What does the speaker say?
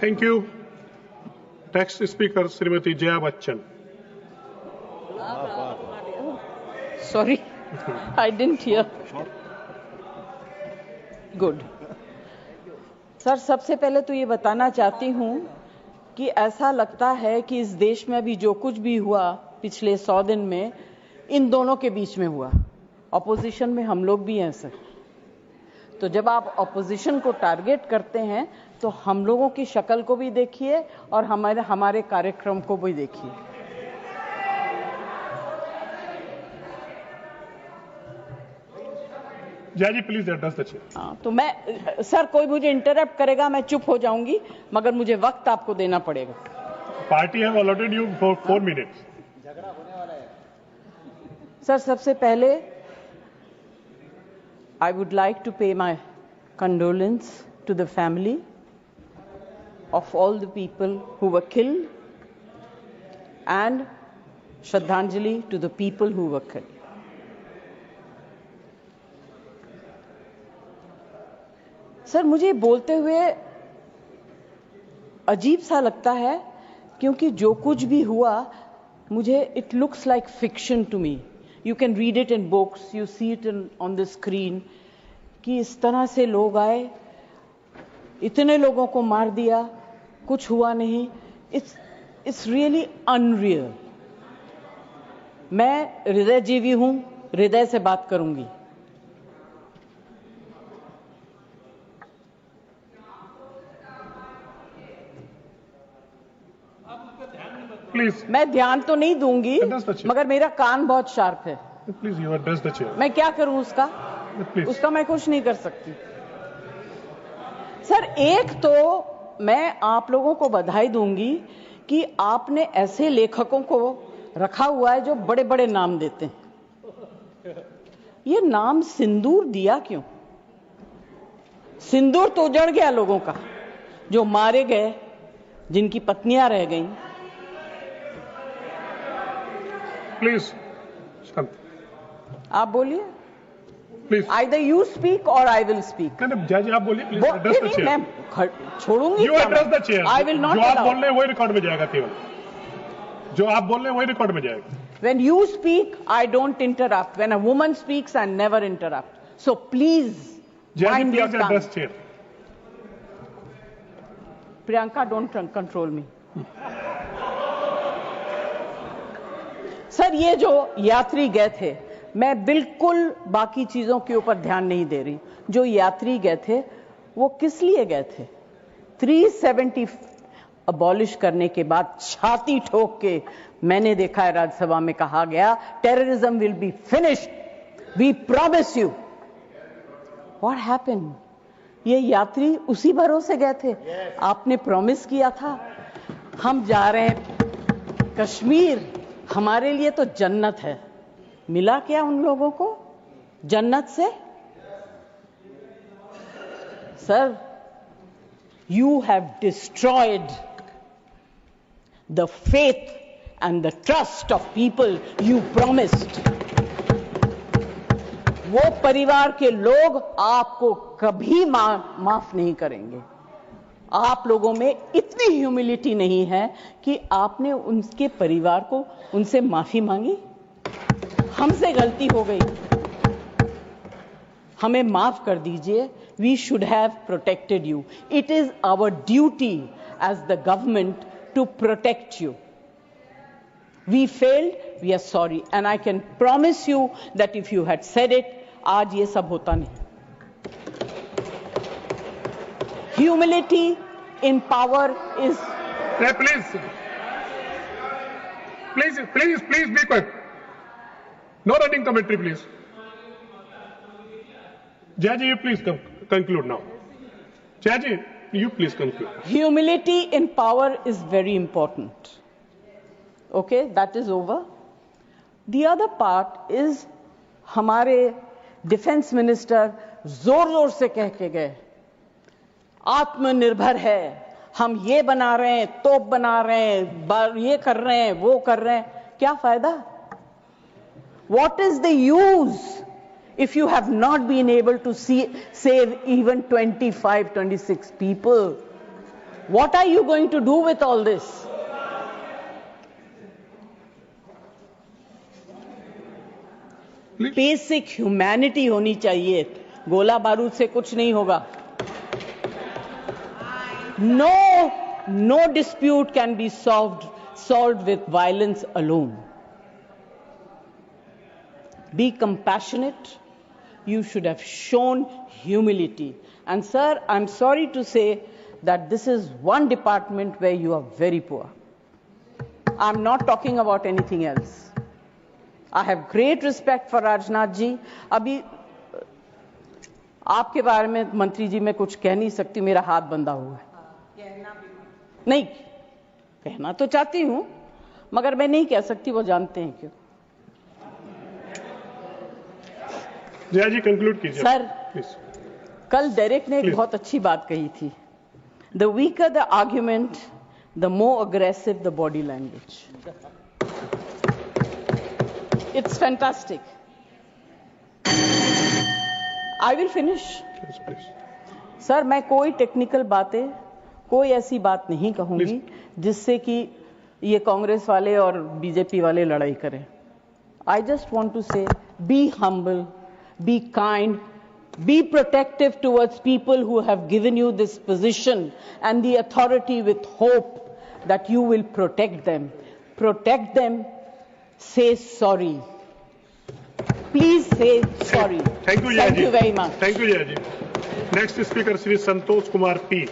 Thank you. Next speaker Shrimati Jaya Bachchan. Sorry, I didn't hear. Good. Sir, सबसे पहले तो ये बताना चाहती हूँ कि ऐसा लगता है कि इस देश में अभी जो कुछ भी हुआ पिछले 100 दिन में इन दोनों के बीच में हुआ। ऑपोजिशन में हम लोग भी हैं सर, तो जब आप ऑपोजिशन को टारगेट करते हैं तो हम लोगों की शक्ल को भी देखिए और हमारे कार्यक्रम को भी देखिए। जया जी प्लीज एड्रेस द चेयर। हाँ, तो मैं सर, कोई मुझे इंटरप्ट करेगा मैं चुप हो जाऊंगी, मगर मुझे वक्त आपको देना पड़ेगा। Party have allotted you for 4 minutes. Sir, सबसे पहले I would like to pay my condolence to the family of all the people who were killed and Shraddhanjali to the people who were killed. Sir, मुझे बोलते हुए अजीब सा लगता है क्योंकि जो कुछ भी हुआ मुझे it looks like fiction to me. You can read it in books, you see it on the screen कि इस तरह से लोग आए, इतने लोगों को मार दिया, कुछ हुआ नहीं। It's really unreal. मैं हृदयजीवी हूं, हृदय से बात करूंगी। प्लीज। मैं ध्यान तो नहीं दूंगी, मगर मेरा कान बहुत शार्प है। Please you address the chair. मैं क्या करूं उसका? उसका मैं कुछ नहीं कर सकती। सर, एक तो मैं आप लोगों को बधाई दूंगी कि आपने ऐसे लेखकों को रखा हुआ है जो बड़े बड़े नाम देते हैं। ये नाम सिंदूर दिया क्यों? सिंदूर तो उजड़ गया लोगों का, जो मारे गए, जिनकी पत्नियां रह गईं। प्लीज आप बोलिए। Please Either you speak or I will speak. नहीं, जया जी आप बोलिए। Please address the chair. मैं छोड़ूंगी। You address the chair. I will not जो आप allow. बोल रहे हैं वही रिकॉर्ड में जाएगा। केवल जो आप बोल रहे हैं वही रिकॉर्ड में जाएगा। When you speak, I don't interrupt. When a woman speaks, I never interrupt. So please mind your tongue. Address chair. Priyanka, don't control me. Sir, ये जो यात्री गए थे, मैं बिल्कुल बाकी चीजों के ऊपर ध्यान नहीं दे रही। जो यात्री गए थे वो किस लिए गए थे? 370 अबॉलिश करने के बाद छाती ठोक के मैंने देखा है राज्यसभा में कहा गया, terrorism will be finished, we promise you. What happened? ये यात्री उसी भरोसे गए थे। आपने प्रॉमिस किया था हम जा रहे हैं कश्मीर, हमारे लिए तो जन्नत है। मिला क्या उन लोगों को जन्नत से? Sir, you have destroyed the faith and the trust of people you promised. वो परिवार के लोग आपको कभी माफ नहीं करेंगे। आप लोगों में इतनी ह्यूमिलिटी नहीं है कि आपने उनके परिवार को उनसे माफी मांगी। हमसे गलती हो गई, हमें माफ कर दीजिए। We should have protected you. It is our duty as the government to protect you. We failed, we are sorry, and I can promise you that if you had said it, आज ये सब होता नहीं। Humility in power is. Hey, please be quiet. No running commentary, please. Jaya ji, you please conclude now. Jaya ji, you please conclude. Humility in power is very important. Okay, that is over. The other part is हमारे defence minister जोर जोर से कह के गए आत्मनिर्भर है, हम ये बना रहे हैं, तोप बना रहे हैं, ये कर रहे हैं, वो कर रहे हैं। क्या फायदा? What is the use if you have not been able to save even 25, 26 people? What are you going to do with all this? Basic humanity होनी चाहिए. गोला बारूद से कुछ नहीं होगा. No dispute can be solved with violence alone. Be compassionate. You should have shown humility. And sir, I'm sorry to say that this is one department where you are very poor. I'm not talking about anything else. I have great respect for Rajnath ji. अभी आपके बारे में मंत्री जी मैं कुछ कह नहीं सकती, मेरा हाथ बंधा हुआ है. नहीं कहना तो चाहती हूं, मगर मैं नहीं कह सकती, वो जानते हैं क्यों. जया जी कंक्लूड कीजिए सर, प्लीज. कल डेरेक ने एक बहुत अच्छी बात कही थी. The weaker the argument, the more aggressive the body language. It's fantastic. I will finish. Yes, please. Sir, मैं कोई टेक्निकल बातें, कोई ऐसी बात नहीं कहूंगी जिससे कि ये कांग्रेस वाले और बीजेपी वाले लड़ाई करें. I just want to say, be humble, be kind, be protective towards people who have given you this position and the authority with hope that you will protect them. Protect them. Say sorry. Please say sorry. Thank you, Jaya ji. Thank you very much. Thank you, Jaya ji. Next speaker, Shri Santosh Kumar P.